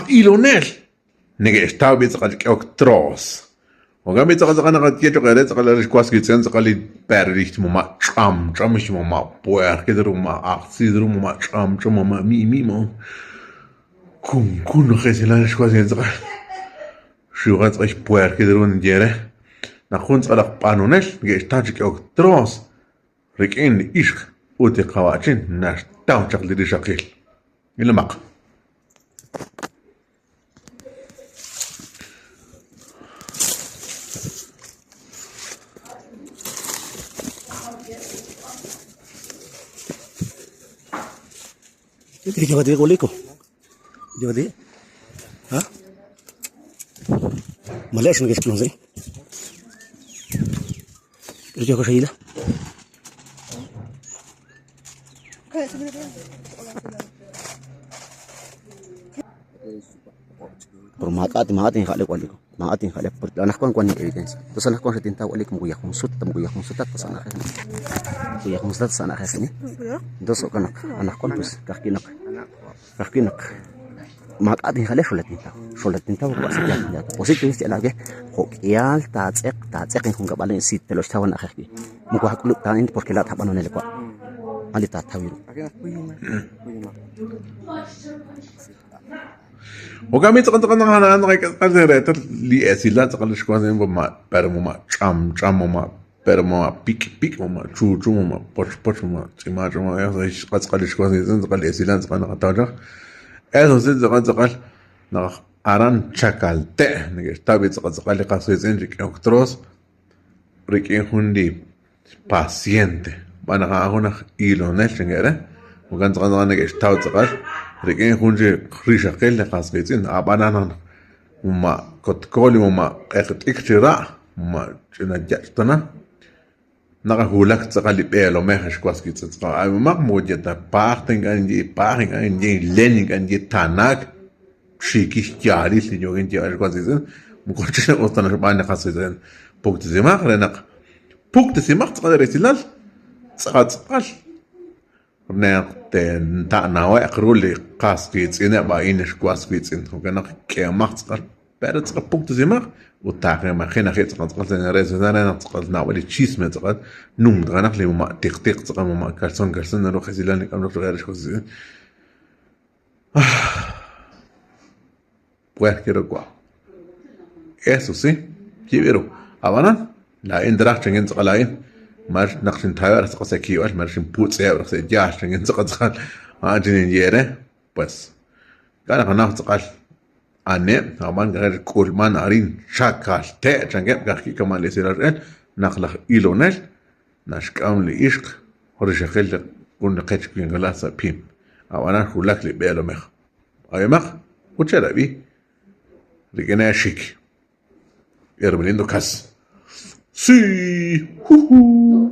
ilonel. Nege estaba bien saqal tros. Oga mi saqal naqa tieto qere saqal rishkwas kitsen saqal perricht mama cham ish mama puer kedru ma aqsidru mama cham mama mi mo. Kun khesilan rishkwas saqal. Shugat ish puer kedru njere. Na khun saqal panonel nege estaba tros. Rikin ish uti qawachin nash taw chaqli rishaqil. Ilmaq. Jadi jawa dia kuliko. Jawa dia. Hah? Malaysia nggak sebelum sih. Kerja ke saya dah. Permata yang kali kuliko. Maat yang kali anak kuan evidence. Terus anak kuan setinta kuliko muya konsut terus anak muya konsut sana kasih. Terus anak kuan terus kakinak. Maat yang kali sholat tinta kuat saja. Positif istilah lagi. Hokial tatsek yang enggak balik sit terus tawan akhir. Muka hak lu tanin porque la tapan onel kuat. Ali tak tahu. Oga mi tekan hanan kayak reter li esila tekal shkwas en mama per mama cham mama per mama pik mama chu mama poch mama chima ya sai qal shkwas en tekal esila tekal qataja eso se tekal na aran chakalte nige tabi tekal qaswes en rik otros rik hundi paciente bana agona ilonel ngere ugan tekal nige staw tekal Rikin hunje krishaqel le qasqitin abanana uma kotkoli uma iktira uma chinajatana naga hulak tsaqali pelo mehash kwaskitsa ay mak mojeta parting anji lening anji tanak shiki jari li jogen ji ay kwaskitsa mukochina ostana bana qasqitin pukt zimaq renak pukt zimaq tsaqali retilal tsaqal ten ta nawa akruli qasqits ina ba inish qasqits in hogana qemaq tsqal perat tsqa punkt zimaq utaqe ma khina khit tsqal ten rezana tsqal nawali chisme tsqal num dana khli ma tiq tsqa ma kalson ro khazilani kam ro ghayr shkoz pues quiero qua eso sí quiero abana la indrach ngin tsqalain ماش نقشن تاير تقص كيواش ماشين بوت سير تقص جاش نين تقص ما جنين يره بس كان انا تقال اني طبعا غير كل ما نارين شاكال تا جنب غاكي كمان لسيرن نخلق ايلونل ناشكام ليشق ورجخل كون قيتش كين غلاسا بيم او انا خلاك لي بيلو مخ اي مخ وتشرا بي رجنا شيك يرمليندو كاس سي هو